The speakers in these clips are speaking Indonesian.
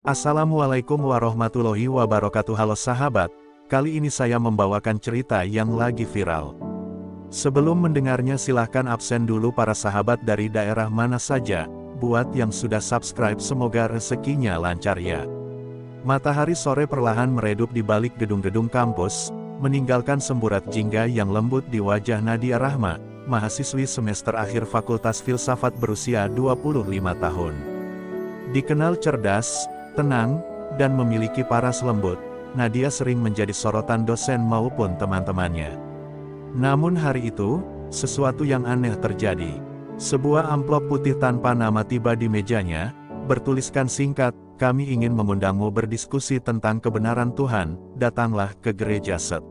Assalamualaikum warahmatullahi wabarakatuh. Halo sahabat, kali ini saya membawakan cerita yang lagi viral. Sebelum mendengarnya silahkan absen dulu para sahabat dari daerah mana saja. Buat yang sudah subscribe semoga rezekinya lancar ya. Matahari sore perlahan meredup di balik gedung-gedung kampus, meninggalkan semburat jingga yang lembut di wajah Nadia Rahma, mahasiswi semester akhir Fakultas Filsafat berusia 25 tahun. Dikenal cerdas, tenang, dan memiliki paras lembut, Nadia sering menjadi sorotan dosen maupun teman-temannya. Namun hari itu, sesuatu yang aneh terjadi. Sebuah amplop putih tanpa nama tiba di mejanya, bertuliskan singkat, "Kami ingin mengundangmu berdiskusi tentang kebenaran Tuhan, datanglah ke gereja St.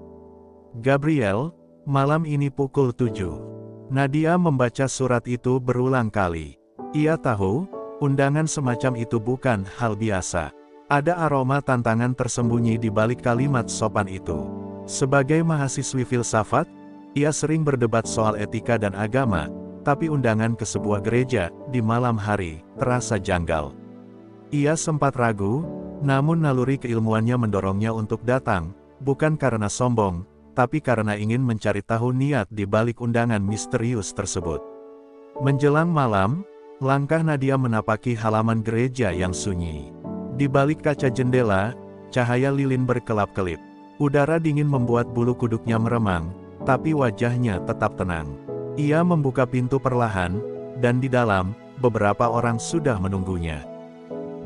Gabriel, malam ini pukul 7. Nadia membaca surat itu berulang kali. Ia tahu, undangan semacam itu bukan hal biasa. Ada aroma tantangan tersembunyi di balik kalimat sopan itu. Sebagai mahasiswi filsafat, ia sering berdebat soal etika dan agama, tapi undangan ke sebuah gereja di malam hari terasa janggal. Ia sempat ragu, namun naluri keilmuannya mendorongnya untuk datang, bukan karena sombong, tapi karena ingin mencari tahu niat di balik undangan misterius tersebut. Menjelang malam, langkah Nadia menapaki halaman gereja yang sunyi. Di balik kaca jendela, cahaya lilin berkelap-kelip. Udara dingin membuat bulu kuduknya meremang, tapi wajahnya tetap tenang. Ia membuka pintu perlahan, dan di dalam, beberapa orang sudah menunggunya.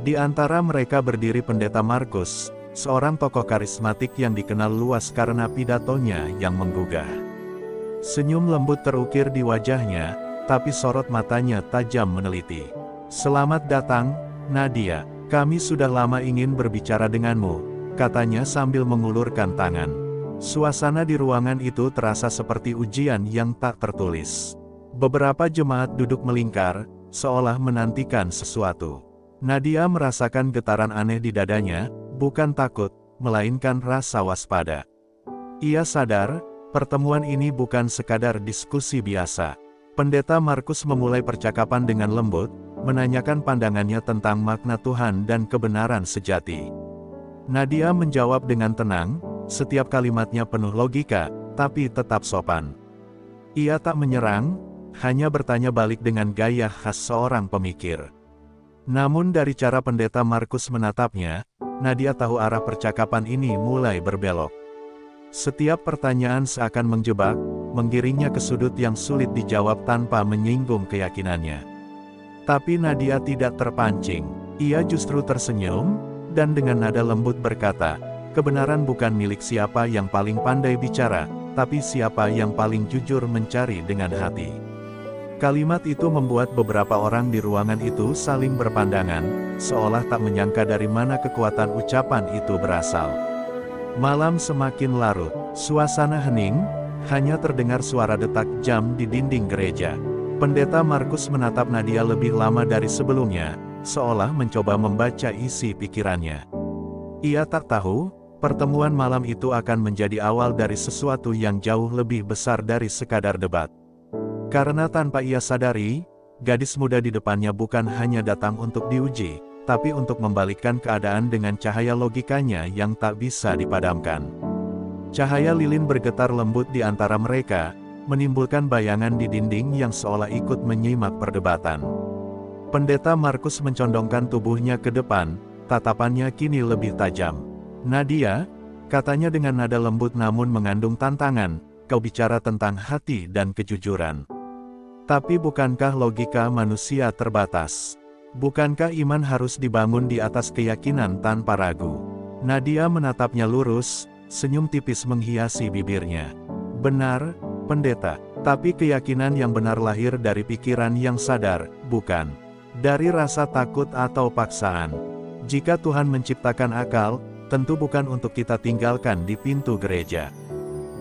Di antara mereka berdiri Pendeta Markus, seorang tokoh karismatik yang dikenal luas karena pidatonya yang menggugah. Senyum lembut terukir di wajahnya, tapi sorot matanya tajam meneliti. "Selamat datang, Nadia. Kami sudah lama ingin berbicara denganmu," katanya sambil mengulurkan tangan. Suasana di ruangan itu terasa seperti ujian yang tak tertulis. Beberapa jemaat duduk melingkar, seolah menantikan sesuatu. Nadia merasakan getaran aneh di dadanya, bukan takut, melainkan rasa waspada. Ia sadar, pertemuan ini bukan sekadar diskusi biasa. Pendeta Markus memulai percakapan dengan lembut, menanyakan pandangannya tentang makna Tuhan dan kebenaran sejati. Nadia menjawab dengan tenang, setiap kalimatnya penuh logika, tapi tetap sopan. Ia tak menyerang, hanya bertanya balik dengan gaya khas seorang pemikir. Namun dari cara pendeta Markus menatapnya, Nadia tahu arah percakapan ini mulai berbelok. Setiap pertanyaan seakan menjebak, menggiringnya ke sudut yang sulit dijawab tanpa menyinggung keyakinannya. Tapi Nadia tidak terpancing. Ia justru tersenyum, dan dengan nada lembut berkata, "Kebenaran bukan milik siapa yang paling pandai bicara, tapi siapa yang paling jujur mencari dengan hati." Kalimat itu membuat beberapa orang di ruangan itu saling berpandangan, seolah tak menyangka dari mana kekuatan ucapan itu berasal. Malam semakin larut, suasana hening, hanya terdengar suara detak jam di dinding gereja. Pendeta Markus menatap Nadia lebih lama dari sebelumnya, seolah mencoba membaca isi pikirannya. Ia tak tahu, pertemuan malam itu akan menjadi awal dari sesuatu yang jauh lebih besar dari sekadar debat. Karena tanpa ia sadari, gadis muda di depannya bukan hanya datang untuk diuji, tapi untuk membalikkan keadaan dengan cahaya logikanya yang tak bisa dipadamkan. Cahaya lilin bergetar lembut di antara mereka, menimbulkan bayangan di dinding yang seolah ikut menyimak perdebatan. Pendeta Markus mencondongkan tubuhnya ke depan, tatapannya kini lebih tajam. "Nadia," katanya dengan nada lembut namun mengandung tantangan, "kau bicara tentang hati dan kejujuran. Tapi bukankah logika manusia terbatas? Bukankah iman harus dibangun di atas keyakinan tanpa ragu?" Nadia menatapnya lurus, senyum tipis menghiasi bibirnya. "Benar, pendeta, tapi keyakinan yang benar lahir dari pikiran yang sadar, bukan dari rasa takut atau paksaan. Jika Tuhan menciptakan akal, tentu bukan untuk kita tinggalkan di pintu gereja."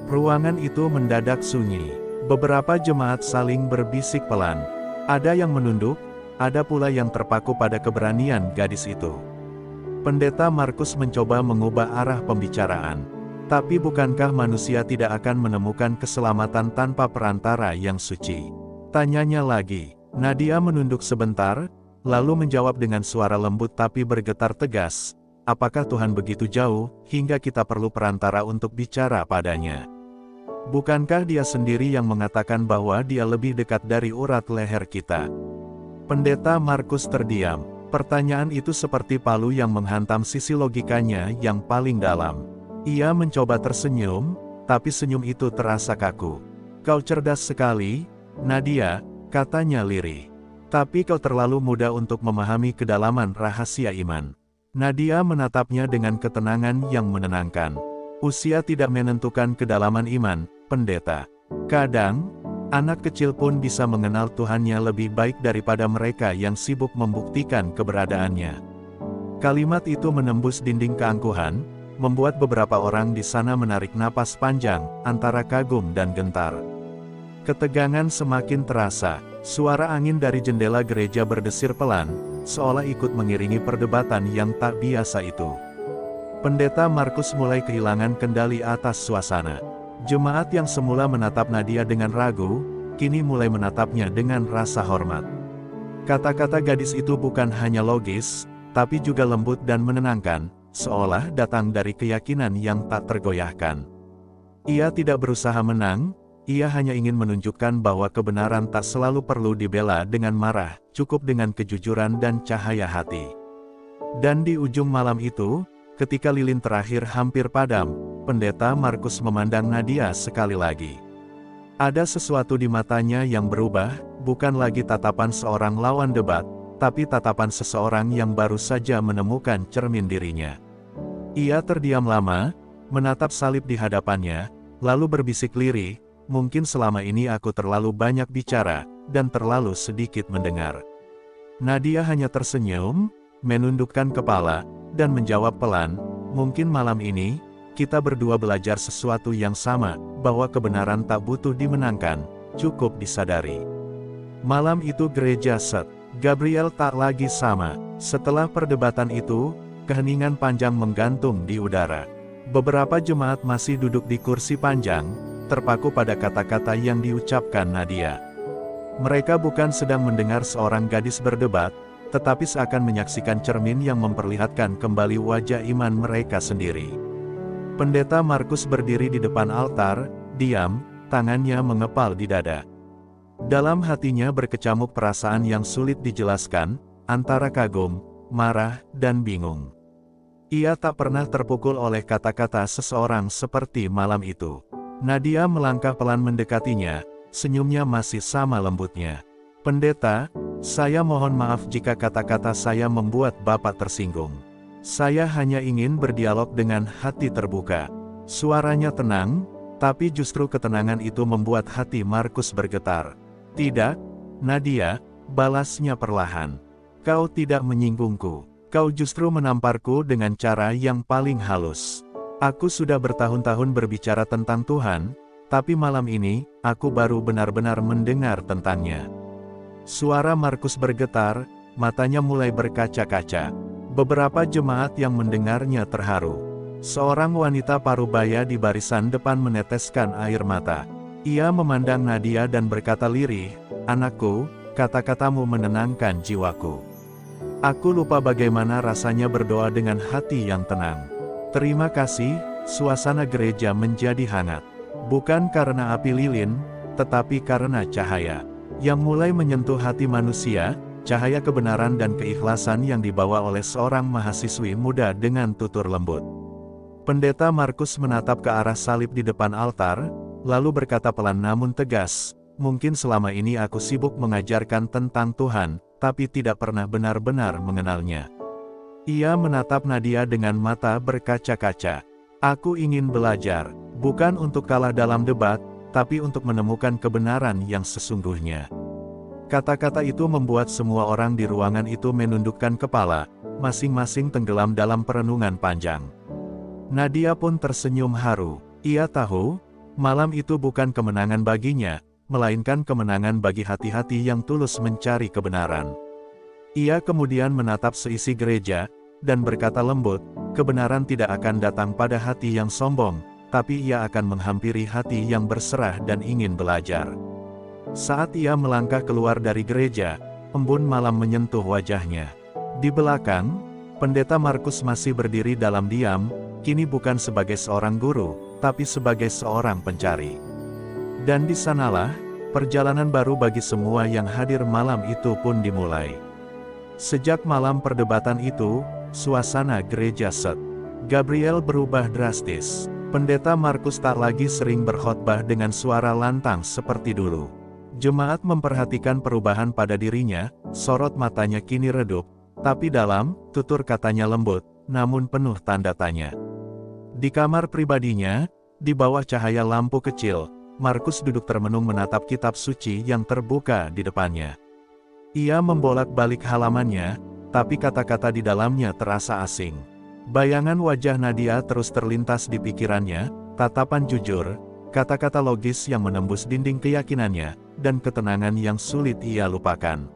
Ruangan itu mendadak sunyi. Beberapa jemaat saling berbisik pelan. Ada yang menunduk, ada pula yang terpaku pada keberanian gadis itu. Pendeta Markus mencoba mengubah arah pembicaraan. "Tapi bukankah manusia tidak akan menemukan keselamatan tanpa perantara yang suci?" tanyanya lagi. Nadia menunduk sebentar, lalu menjawab dengan suara lembut tapi bergetar tegas, "Apakah Tuhan begitu jauh, hingga kita perlu perantara untuk bicara padanya? Bukankah Dia sendiri yang mengatakan bahwa Dia lebih dekat dari urat leher kita?" Pendeta Markus terdiam. Pertanyaan itu seperti palu yang menghantam sisi logikanya yang paling dalam. Ia mencoba tersenyum, tapi senyum itu terasa kaku. "Kau cerdas sekali, Nadia," katanya lirih. "Tapi kau terlalu muda untuk memahami kedalaman rahasia iman." Nadia menatapnya dengan ketenangan yang menenangkan. "Usia tidak menentukan kedalaman iman, pendeta. Kadang, anak kecil pun bisa mengenal Tuhannya lebih baik daripada mereka yang sibuk membuktikan keberadaannya." Kalimat itu menembus dinding keangkuhan, membuat beberapa orang di sana menarik napas panjang, antara kagum dan gentar. Ketegangan semakin terasa, suara angin dari jendela gereja berdesir pelan, seolah ikut mengiringi perdebatan yang tak biasa itu. Pendeta Markus mulai kehilangan kendali atas suasana. Jemaat yang semula menatap Nadia dengan ragu, kini mulai menatapnya dengan rasa hormat. Kata-kata gadis itu bukan hanya logis, tapi juga lembut dan menenangkan, seolah datang dari keyakinan yang tak tergoyahkan. Ia tidak berusaha menang, ia hanya ingin menunjukkan bahwa kebenaran tak selalu perlu dibela dengan marah, cukup dengan kejujuran dan cahaya hati. Dan di ujung malam itu, ketika lilin terakhir hampir padam, Pendeta Markus memandang Nadia sekali lagi. Ada sesuatu di matanya yang berubah, bukan lagi tatapan seorang lawan debat, tapi tatapan seseorang yang baru saja menemukan cermin dirinya. Ia terdiam lama, menatap salib di hadapannya, lalu berbisik lirih, "Mungkin selama ini aku terlalu banyak bicara, dan terlalu sedikit mendengar." Nadia hanya tersenyum, menundukkan kepala, dan menjawab pelan, "Mungkin malam ini, kita berdua belajar sesuatu yang sama, bahwa kebenaran tak butuh dimenangkan, cukup disadari." Malam itu gereja set. Gabriel tak lagi sama. Setelah perdebatan itu, keheningan panjang menggantung di udara. Beberapa jemaat masih duduk di kursi panjang, terpaku pada kata-kata yang diucapkan Nadia. Mereka bukan sedang mendengar seorang gadis berdebat, tetapi seakan menyaksikan cermin yang memperlihatkan kembali wajah iman mereka sendiri. Pendeta Markus berdiri di depan altar, diam, tangannya mengepal di dada. Dalam hatinya berkecamuk perasaan yang sulit dijelaskan, antara kagum, marah, dan bingung. Ia tak pernah terpukul oleh kata-kata seseorang seperti malam itu. Nadia melangkah pelan mendekatinya, senyumnya masih sama lembutnya. "Pendeta, saya mohon maaf jika kata-kata saya membuat Bapak tersinggung. Saya hanya ingin berdialog dengan hati terbuka." Suaranya tenang, tapi justru ketenangan itu membuat hati Markus bergetar. "Tidak, Nadia," balasnya perlahan. "Kau tidak menyinggungku. Kau justru menamparku dengan cara yang paling halus. Aku sudah bertahun-tahun berbicara tentang Tuhan, tapi malam ini, aku baru benar-benar mendengar tentangnya." Suara Markus bergetar, matanya mulai berkaca-kaca. Beberapa jemaat yang mendengarnya terharu. Seorang wanita parubaya di barisan depan meneteskan air mata. Ia memandang Nadia dan berkata lirih, "Anakku, kata-katamu menenangkan jiwaku. Aku lupa bagaimana rasanya berdoa dengan hati yang tenang." "Terima kasih." Suasana gereja menjadi hangat. Bukan karena api lilin, tetapi karena cahaya yang mulai menyentuh hati manusia, cahaya kebenaran dan keikhlasan yang dibawa oleh seorang mahasiswi muda dengan tutur lembut. Pendeta Markus menatap ke arah salib di depan altar, lalu berkata pelan namun tegas, "Mungkin selama ini aku sibuk mengajarkan tentang Tuhan, tapi tidak pernah benar-benar mengenalnya." Ia menatap Nadia dengan mata berkaca-kaca. "Aku ingin belajar, bukan untuk kalah dalam debat, tapi untuk menemukan kebenaran yang sesungguhnya." Kata-kata itu membuat semua orang di ruangan itu menundukkan kepala, masing-masing tenggelam dalam perenungan panjang. Nadia pun tersenyum haru. Ia tahu, malam itu bukan kemenangan baginya, melainkan kemenangan bagi hati-hati yang tulus mencari kebenaran. Ia kemudian menatap seisi gereja, dan berkata lembut, "Kebenaran tidak akan datang pada hati yang sombong, tapi ia akan menghampiri hati yang berserah dan ingin belajar." Saat ia melangkah keluar dari gereja, embun malam menyentuh wajahnya. Di belakang, Pendeta Markus masih berdiri dalam diam, kini bukan sebagai seorang guru, tapi sebagai seorang pencari. Dan di sanalah, perjalanan baru bagi semua yang hadir malam itu pun dimulai. Sejak malam perdebatan itu, suasana gereja St. Gabriel berubah drastis. Pendeta Markus tak lagi sering berkhotbah dengan suara lantang seperti dulu. Jemaat memperhatikan perubahan pada dirinya, sorot matanya kini redup, tapi dalam, tutur katanya lembut, namun penuh tanda tanya. Di kamar pribadinya, di bawah cahaya lampu kecil, Markus duduk termenung menatap kitab suci yang terbuka di depannya. Ia membolak-balik halamannya, tapi kata-kata di dalamnya terasa asing. Bayangan wajah Nadia terus terlintas di pikirannya, tatapan jujur, kata-kata logis yang menembus dinding keyakinannya, dan ketenangan yang sulit ia lupakan.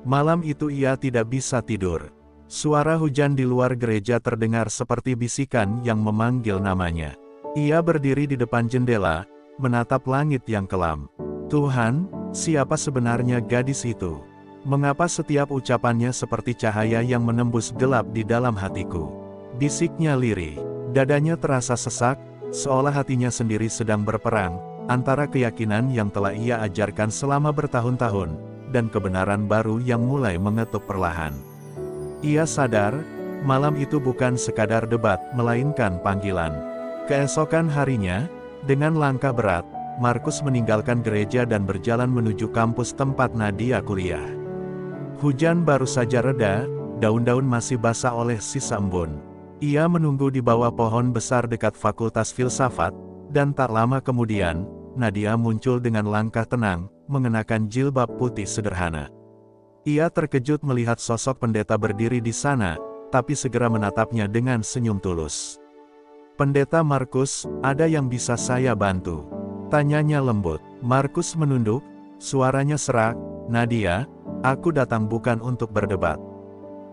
Malam itu ia tidak bisa tidur. Suara hujan di luar gereja terdengar seperti bisikan yang memanggil namanya. Ia berdiri di depan jendela, menatap langit yang kelam. Tuhan, siapa sebenarnya gadis itu? Mengapa setiap ucapannya seperti cahaya yang menembus gelap di dalam hatiku? Bisiknya lirih, dadanya terasa sesak, seolah hatinya sendiri sedang berperang, antara keyakinan yang telah ia ajarkan selama bertahun-tahun, dan kebenaran baru yang mulai mengetuk perlahan. Ia sadar, malam itu bukan sekadar debat, melainkan panggilan. Keesokan harinya, dengan langkah berat, Markus meninggalkan gereja dan berjalan menuju kampus tempat Nadia kuliah. Hujan baru saja reda, daun-daun masih basah oleh sisa embun. Ia menunggu di bawah pohon besar dekat Fakultas Filsafat, dan tak lama kemudian, Nadia muncul dengan langkah tenang, mengenakan jilbab putih sederhana. Ia terkejut melihat sosok pendeta berdiri di sana, tapi segera menatapnya dengan senyum tulus. "Pendeta Markus, ada yang bisa saya bantu?" tanyanya lembut. Markus menunduk, suaranya serak, "Nadia, aku datang bukan untuk berdebat.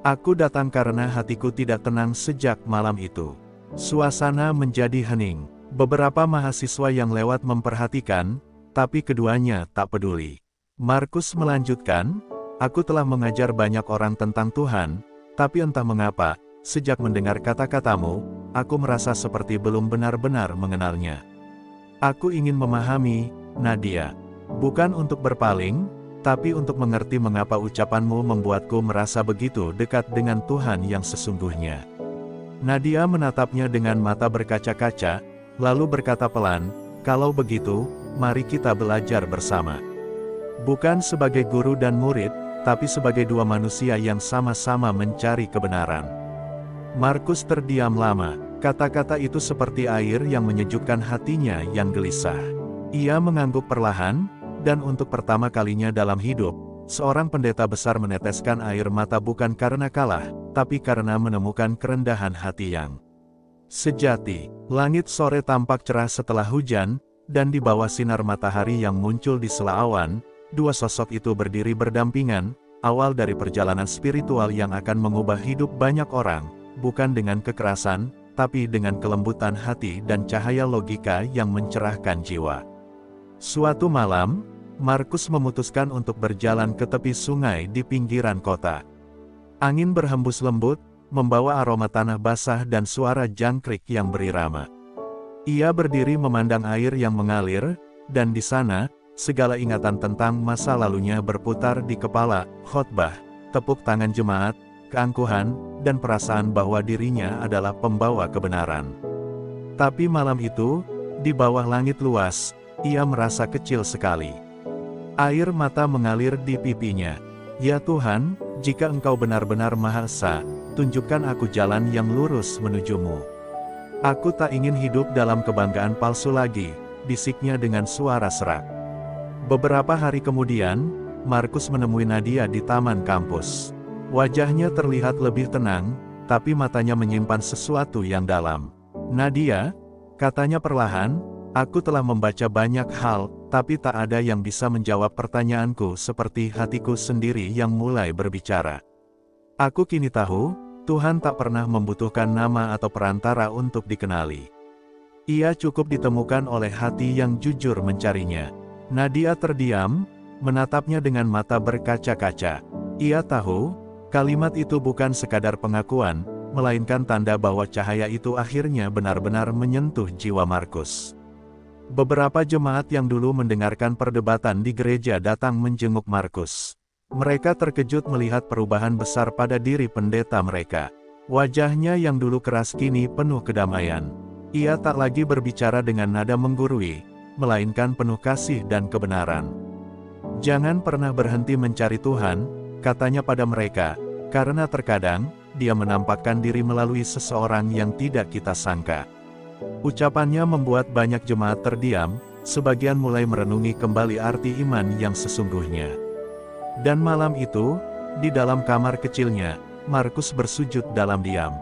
Aku datang karena hatiku tidak tenang sejak malam itu." Suasana menjadi hening. Beberapa mahasiswa yang lewat memperhatikan, tapi keduanya tak peduli. Markus melanjutkan, "Aku telah mengajar banyak orang tentang Tuhan, tapi entah mengapa, sejak mendengar kata-katamu, aku merasa seperti belum benar-benar mengenalnya. Aku ingin memahami, Nadia. Bukan untuk berpaling, tapi untuk mengerti mengapa ucapanmu membuatku merasa begitu dekat dengan Tuhan yang sesungguhnya." Nadia menatapnya dengan mata berkaca-kaca, lalu berkata pelan, "Kalau begitu, mari kita belajar bersama. Bukan sebagai guru dan murid, tapi sebagai dua manusia yang sama-sama mencari kebenaran." Markus terdiam lama. Kata-kata itu seperti air yang menyejukkan hatinya yang gelisah. Ia mengangguk perlahan, dan untuk pertama kalinya dalam hidup, seorang pendeta besar meneteskan air mata bukan karena kalah, tapi karena menemukan kerendahan hati yang sejati. Langit sore tampak cerah setelah hujan, dan di bawah sinar matahari yang muncul di sela awan, dua sosok itu berdiri berdampingan, awal dari perjalanan spiritual yang akan mengubah hidup banyak orang, bukan dengan kekerasan, tapi dengan kelembutan hati dan cahaya logika yang mencerahkan jiwa. Suatu malam, Markus memutuskan untuk berjalan ke tepi sungai di pinggiran kota. Angin berhembus lembut, membawa aroma tanah basah dan suara jangkrik yang berirama. Ia berdiri memandang air yang mengalir, dan di sana, segala ingatan tentang masa lalunya berputar di kepala, khotbah, tepuk tangan jemaat, keangkuhan, dan perasaan bahwa dirinya adalah pembawa kebenaran. Tapi malam itu, di bawah langit luas, ia merasa kecil sekali. Air mata mengalir di pipinya. "Ya Tuhan, jika Engkau benar-benar Maha Esa, tunjukkan aku jalan yang lurus menujumu. Aku tak ingin hidup dalam kebanggaan palsu lagi," bisiknya dengan suara serak. Beberapa hari kemudian, Markus menemui Nadia di taman kampus. Wajahnya terlihat lebih tenang, tapi matanya menyimpan sesuatu yang dalam. "Nadia," katanya perlahan, "aku telah membaca banyak hal, tapi tak ada yang bisa menjawab pertanyaanku seperti hatiku sendiri yang mulai berbicara. Aku kini tahu, Tuhan tak pernah membutuhkan nama atau perantara untuk dikenali. Ia cukup ditemukan oleh hati yang jujur mencarinya." Nadia terdiam, menatapnya dengan mata berkaca-kaca. Ia tahu, kalimat itu bukan sekadar pengakuan, melainkan tanda bahwa cahaya itu akhirnya benar-benar menyentuh jiwa Markus. Beberapa jemaat yang dulu mendengarkan perdebatan di gereja datang menjenguk Markus. Mereka terkejut melihat perubahan besar pada diri pendeta mereka. Wajahnya yang dulu keras kini penuh kedamaian. Ia tak lagi berbicara dengan nada menggurui, melainkan penuh kasih dan kebenaran. "Jangan pernah berhenti mencari Tuhan," katanya pada mereka, "karena terkadang, Dia menampakkan diri melalui seseorang yang tidak kita sangka." Ucapannya membuat banyak jemaat terdiam, sebagian mulai merenungi kembali arti iman yang sesungguhnya. Dan malam itu, di dalam kamar kecilnya, Markus bersujud dalam diam.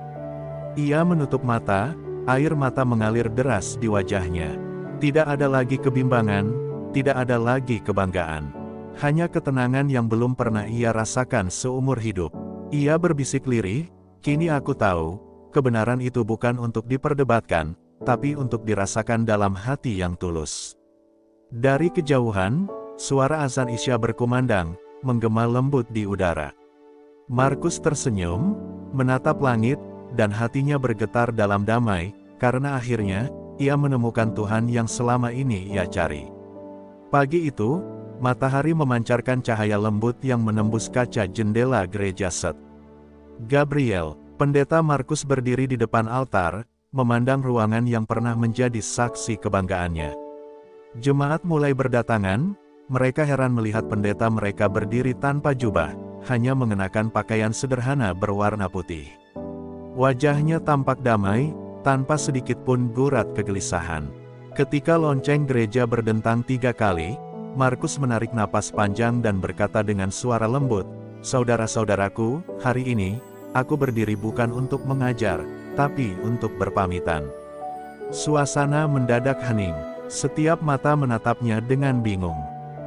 Ia menutup mata, air mata mengalir deras di wajahnya. Tidak ada lagi kebimbangan, tidak ada lagi kebanggaan. Hanya ketenangan yang belum pernah ia rasakan seumur hidup. Ia berbisik lirih, "Kini aku tahu, kebenaran itu bukan untuk diperdebatkan, tapi untuk dirasakan dalam hati yang tulus." Dari kejauhan, suara azan Isya berkumandang, menggema lembut di udara. Markus tersenyum, menatap langit, dan hatinya bergetar dalam damai, karena akhirnya, ia menemukan Tuhan yang selama ini ia cari. Pagi itu, matahari memancarkan cahaya lembut yang menembus kaca jendela gereja St. Gabriel. Pendeta Markus berdiri di depan altar, memandang ruangan yang pernah menjadi saksi kebanggaannya. Jemaat mulai berdatangan, mereka heran melihat pendeta mereka berdiri tanpa jubah, hanya mengenakan pakaian sederhana berwarna putih. Wajahnya tampak damai, tanpa sedikit pun gurat kegelisahan. Ketika lonceng gereja berdentang 3 kali, Markus menarik napas panjang dan berkata dengan suara lembut, "Saudara-saudaraku, hari ini, aku berdiri bukan untuk mengajar, tapi untuk berpamitan." Suasana mendadak hening. Setiap mata menatapnya dengan bingung.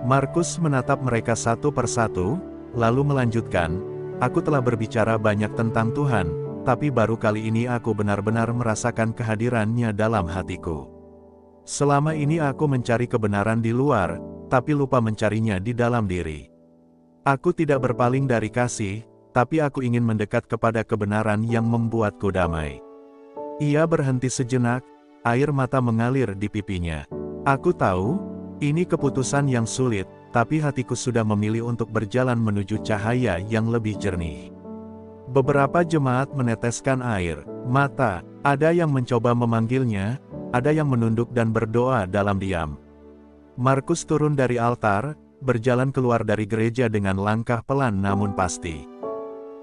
Markus menatap mereka satu persatu, lalu melanjutkan, "Aku telah berbicara banyak tentang Tuhan, tapi baru kali ini aku benar-benar merasakan kehadirannya dalam hatiku. Selama ini aku mencari kebenaran di luar, tapi lupa mencarinya di dalam diri. Aku tidak berpaling dari kasih, tapi aku ingin mendekat kepada kebenaran yang membuatku damai." Ia berhenti sejenak, air mata mengalir di pipinya. "Aku tahu, ini keputusan yang sulit, tapi hatiku sudah memilih untuk berjalan menuju cahaya yang lebih jernih." Beberapa jemaat meneteskan air mata, ada yang mencoba memanggilnya, ada yang menunduk dan berdoa dalam diam. Markus turun dari altar, berjalan keluar dari gereja dengan langkah pelan namun pasti.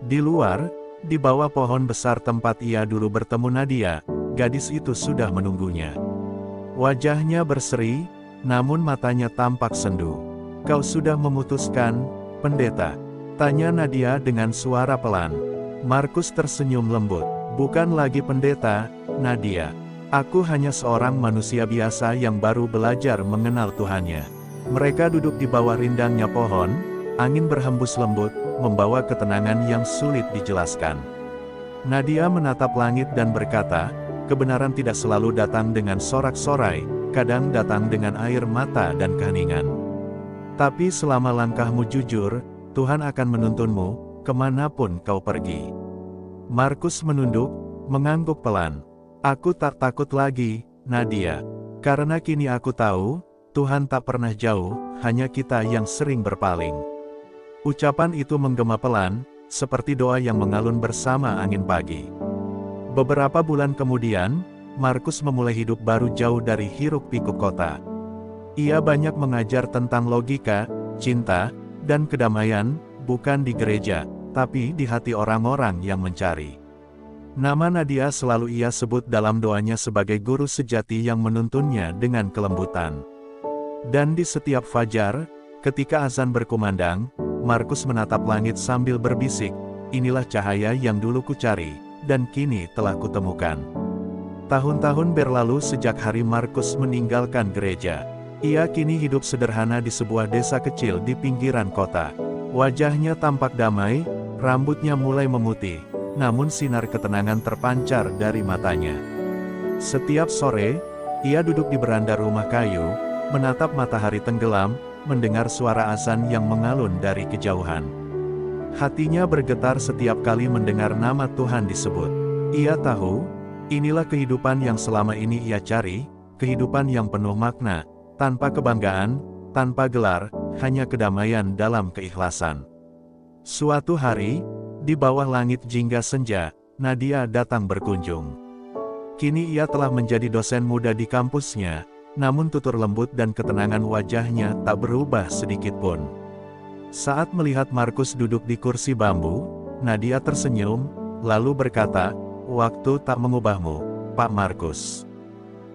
Di luar, di bawah pohon besar tempat ia dulu bertemu Nadia, gadis itu sudah menunggunya. Wajahnya berseri, namun matanya tampak sendu. "Kau sudah memutuskan, pendeta?" tanya Nadia dengan suara pelan. Markus tersenyum lembut. "Bukan lagi pendeta, Nadia. Aku hanya seorang manusia biasa yang baru belajar mengenal Tuhannya." Mereka duduk di bawah rindangnya pohon, angin berhembus lembut, membawa ketenangan yang sulit dijelaskan. Nadia menatap langit dan berkata, "Kebenaran tidak selalu datang dengan sorak-sorai, kadang datang dengan air mata dan keheningan. Tapi selama langkahmu jujur, Tuhan akan menuntunmu, kemanapun kau pergi." Markus menunduk, mengangguk pelan. "Aku tak takut lagi, Nadia. Karena kini aku tahu, Tuhan tak pernah jauh, hanya kita yang sering berpaling." Ucapan itu menggema pelan, seperti doa yang mengalun bersama angin pagi. Beberapa bulan kemudian, Markus memulai hidup baru jauh dari hiruk-pikuk kota. Ia banyak mengajar tentang logika, cinta, dan kedamaian, bukan di gereja, tapi di hati orang-orang yang mencari. Nama Nadia selalu ia sebut dalam doanya sebagai guru sejati yang menuntunnya dengan kelembutan. Dan di setiap fajar, ketika azan berkumandang, Markus menatap langit sambil berbisik, "Inilah cahaya yang dulu kucari, dan kini telah kutemukan." Tahun-tahun berlalu sejak hari Markus meninggalkan gereja. Ia kini hidup sederhana di sebuah desa kecil di pinggiran kota. Wajahnya tampak damai, rambutnya mulai memutih, namun sinar ketenangan terpancar dari matanya. Setiap sore, ia duduk di beranda rumah kayu, menatap matahari tenggelam, mendengar suara azan yang mengalun dari kejauhan. Hatinya bergetar setiap kali mendengar nama Tuhan disebut. Ia tahu, inilah kehidupan yang selama ini ia cari, kehidupan yang penuh makna, tanpa kebanggaan, tanpa gelar, hanya kedamaian dalam keikhlasan. Suatu hari, di bawah langit jingga senja, Nadia datang berkunjung. Kini ia telah menjadi dosen muda di kampusnya, namun tutur lembut dan ketenangan wajahnya tak berubah sedikit pun. Saat melihat Markus duduk di kursi bambu, Nadia tersenyum, lalu berkata, "Waktu tak mengubahmu, Pak Markus.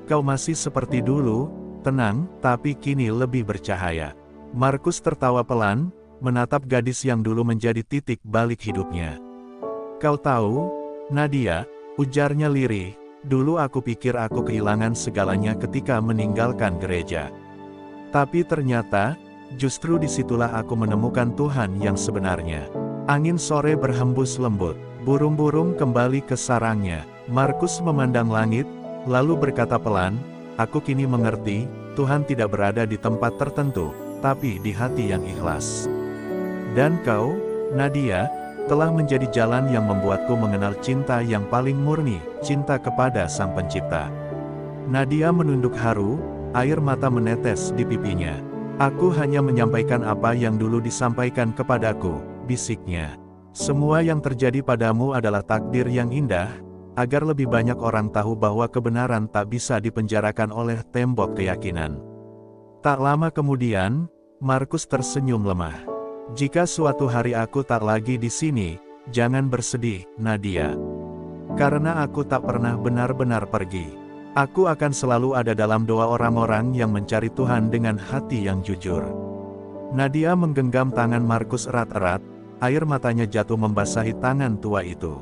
Kau masih seperti dulu, tenang, tapi kini lebih bercahaya." Markus tertawa pelan, menatap gadis yang dulu menjadi titik balik hidupnya. "Kau tahu, Nadia," ujarnya lirih, "dulu aku pikir aku kehilangan segalanya ketika meninggalkan gereja. Tapi ternyata, justru disitulah aku menemukan Tuhan yang sebenarnya." Angin sore berhembus lembut, burung-burung kembali ke sarangnya. Markus memandang langit, lalu berkata pelan, "Aku kini mengerti, Tuhan tidak berada di tempat tertentu, tapi di hati yang ikhlas. Dan kau, Nadia, telah menjadi jalan yang membuatku mengenal cinta yang paling murni, cinta kepada Sang Pencipta." Nadia menunduk haru, air mata menetes di pipinya. "Aku hanya menyampaikan apa yang dulu disampaikan kepadaku," bisiknya. "Semua yang terjadi padamu adalah takdir yang indah, agar lebih banyak orang tahu bahwa kebenaran tak bisa dipenjarakan oleh tembok keyakinan." Tak lama kemudian, Markus tersenyum lemah. "Jika suatu hari aku tak lagi di sini, jangan bersedih, Nadia. Karena aku tak pernah benar-benar pergi. Aku akan selalu ada dalam doa orang-orang yang mencari Tuhan dengan hati yang jujur." Nadia menggenggam tangan Markus erat-erat, air matanya jatuh membasahi tangan tua itu.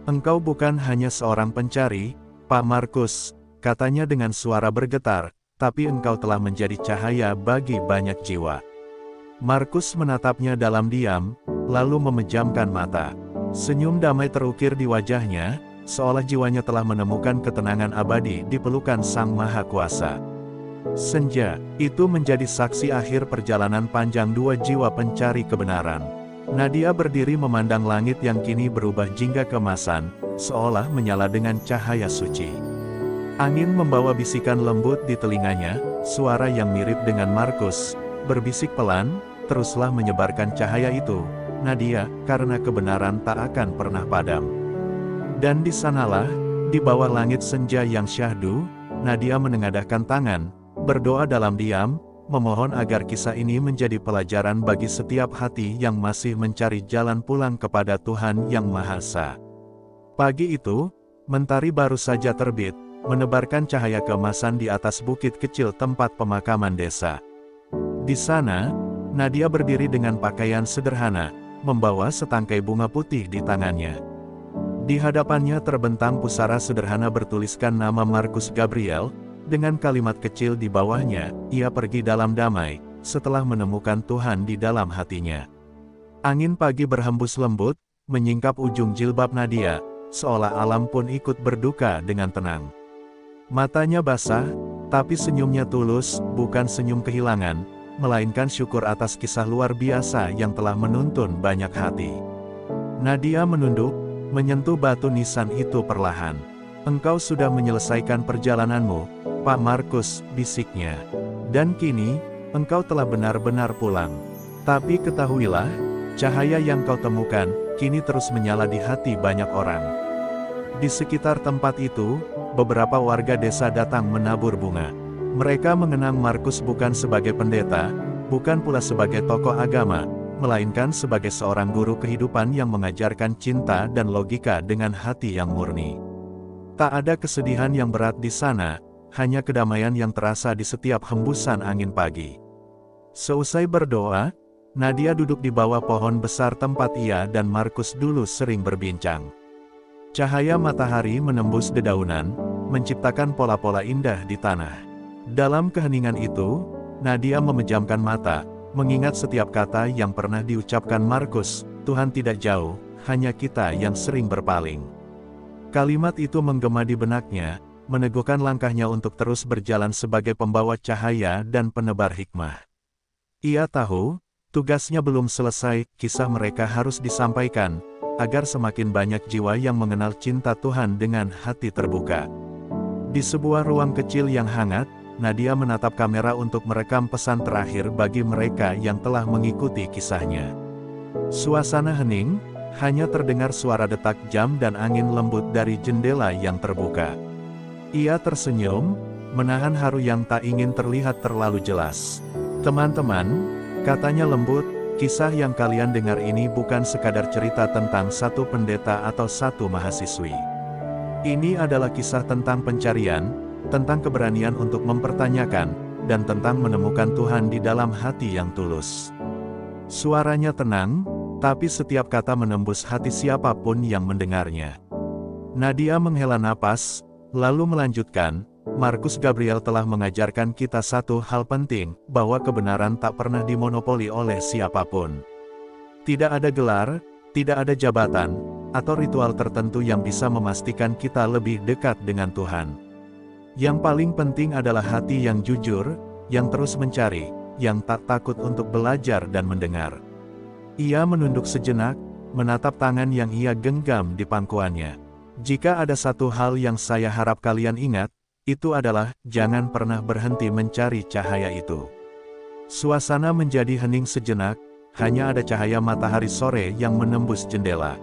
"Engkau bukan hanya seorang pencari, Pak Markus," katanya dengan suara bergetar, "tapi engkau telah menjadi cahaya bagi banyak jiwa." Markus menatapnya dalam diam, lalu memejamkan mata. Senyum damai terukir di wajahnya, seolah jiwanya telah menemukan ketenangan abadi di pelukan Sang Maha Kuasa. Senja, itu menjadi saksi akhir perjalanan panjang dua jiwa pencari kebenaran. Nadia berdiri memandang langit yang kini berubah jingga keemasan, seolah menyala dengan cahaya suci. Angin membawa bisikan lembut di telinganya, suara yang mirip dengan Markus, berbisik pelan, "Teruslah menyebarkan cahaya itu, Nadia, karena kebenaran tak akan pernah padam." Dan di sanalah, di bawah langit senja yang syahdu, Nadia menengadahkan tangan, berdoa dalam diam, memohon agar kisah ini menjadi pelajaran bagi setiap hati yang masih mencari jalan pulang kepada Tuhan Yang Maha Esa. Pagi itu, mentari baru saja terbit, menebarkan cahaya keemasan di atas bukit kecil tempat pemakaman desa. Di sana, Nadia berdiri dengan pakaian sederhana, membawa setangkai bunga putih di tangannya. Di hadapannya terbentang pusara sederhana bertuliskan nama Markus Gabriel, dengan kalimat kecil di bawahnya, "Ia pergi dalam damai, setelah menemukan Tuhan di dalam hatinya." Angin pagi berhembus lembut, menyingkap ujung jilbab Nadia, seolah alam pun ikut berduka dengan tenang. Matanya basah, tapi senyumnya tulus, bukan senyum kehilangan, melainkan syukur atas kisah luar biasa yang telah menuntun banyak hati. Nadia menunduk, menyentuh batu nisan itu perlahan. "Engkau sudah menyelesaikan perjalananmu, Pak Markus," bisiknya. "Dan kini, engkau telah benar-benar pulang. Tapi ketahuilah, cahaya yang kau temukan, kini terus menyala di hati banyak orang." Di sekitar tempat itu, beberapa warga desa datang menabur bunga. Mereka mengenang Markus bukan sebagai pendeta, bukan pula sebagai tokoh agama, melainkan sebagai seorang guru kehidupan yang mengajarkan cinta dan logika dengan hati yang murni. Tak ada kesedihan yang berat di sana, hanya kedamaian yang terasa di setiap hembusan angin pagi. Seusai berdoa, Nadia duduk di bawah pohon besar tempat ia dan Markus dulu sering berbincang. Cahaya matahari menembus dedaunan, menciptakan pola-pola indah di tanah. Dalam keheningan itu, Nadia memejamkan mata, mengingat setiap kata yang pernah diucapkan Markus, "Tuhan tidak jauh, hanya kita yang sering berpaling." Kalimat itu menggema di benaknya, meneguhkan langkahnya untuk terus berjalan sebagai pembawa cahaya dan penebar hikmah. Ia tahu, tugasnya belum selesai, kisah mereka harus disampaikan, agar semakin banyak jiwa yang mengenal cinta Tuhan dengan hati terbuka. Di sebuah ruang kecil yang hangat, Nadia menatap kamera untuk merekam pesan terakhir bagi mereka yang telah mengikuti kisahnya. Suasana hening, hanya terdengar suara detak jam dan angin lembut dari jendela yang terbuka. Ia tersenyum, menahan haru yang tak ingin terlihat terlalu jelas. "Teman-teman," katanya lembut, "kisah yang kalian dengar ini bukan sekadar cerita tentang satu pendeta atau satu mahasiswi. Ini adalah kisah tentang pencarian, tentang keberanian untuk mempertanyakan, dan tentang menemukan Tuhan di dalam hati yang tulus." Suaranya tenang, tapi setiap kata menembus hati siapapun yang mendengarnya. Nadia menghela napas, lalu melanjutkan, "Markus Gabriel telah mengajarkan kita satu hal penting, bahwa kebenaran tak pernah dimonopoli oleh siapapun. Tidak ada gelar, tidak ada jabatan, atau ritual tertentu yang bisa memastikan kita lebih dekat dengan Tuhan. Yang paling penting adalah hati yang jujur, yang terus mencari, yang tak takut untuk belajar dan mendengar." Ia menunduk sejenak, menatap tangan yang ia genggam di pangkuannya. "Jika ada satu hal yang saya harap kalian ingat, itu adalah, jangan pernah berhenti mencari cahaya itu." Suasana menjadi hening sejenak, hanya ada cahaya matahari sore yang menembus jendela.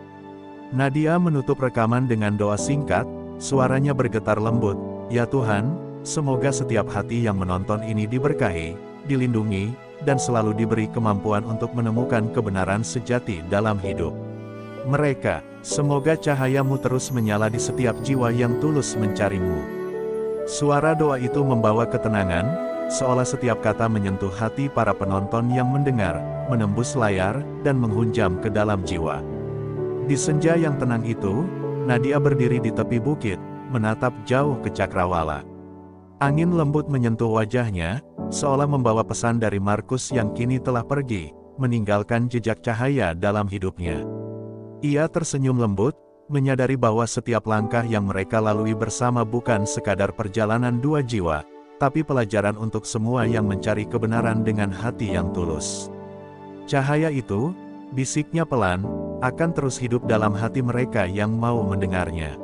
Nadia menutup rekaman dengan doa singkat, suaranya bergetar lembut, "Ya Tuhan, semoga setiap hati yang menonton ini diberkahi, dilindungi, dan selalu diberi kemampuan untuk menemukan kebenaran sejati dalam hidup mereka. Semoga cahayamu terus menyala di setiap jiwa yang tulus mencarimu." Suara doa itu membawa ketenangan, seolah setiap kata menyentuh hati para penonton yang mendengar, menembus layar, dan menghunjam ke dalam jiwa. Di senja yang tenang itu, Nadia berdiri di tepi bukit, menatap jauh ke cakrawala. Angin lembut menyentuh wajahnya, seolah membawa pesan dari Markus yang kini telah pergi, meninggalkan jejak cahaya dalam hidupnya. Ia tersenyum lembut, menyadari bahwa setiap langkah yang mereka lalui bersama bukan sekadar perjalanan dua jiwa, tapi pelajaran untuk semua yang mencari kebenaran dengan hati yang tulus. Cahaya itu, bisiknya pelan, akan terus hidup dalam hati mereka yang mau mendengarnya.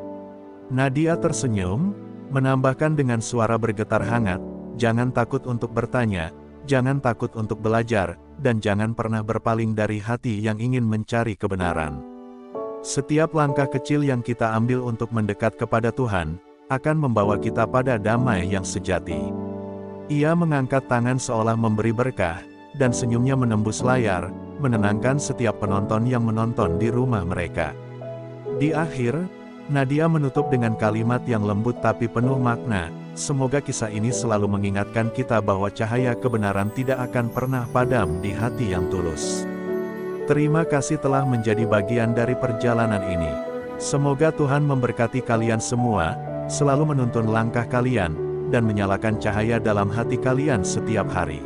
Nadia tersenyum, menambahkan dengan suara bergetar hangat, "Jangan takut untuk bertanya, jangan takut untuk belajar, dan jangan pernah berpaling dari hati yang ingin mencari kebenaran. Setiap langkah kecil yang kita ambil untuk mendekat kepada Tuhan, akan membawa kita pada damai yang sejati." Ia mengangkat tangan seolah memberi berkah, dan senyumnya menembus layar, menenangkan setiap penonton yang menonton di rumah mereka. Di akhir, Nadia menutup dengan kalimat yang lembut tapi penuh makna, "Semoga kisah ini selalu mengingatkan kita bahwa cahaya kebenaran tidak akan pernah padam di hati yang tulus." Terima kasih telah menjadi bagian dari perjalanan ini. Semoga Tuhan memberkati kalian semua, selalu menuntun langkah kalian, dan menyalakan cahaya dalam hati kalian setiap hari.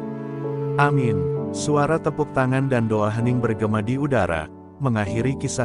Amin. Suara tepuk tangan dan doa hening bergema di udara, mengakhiri kisah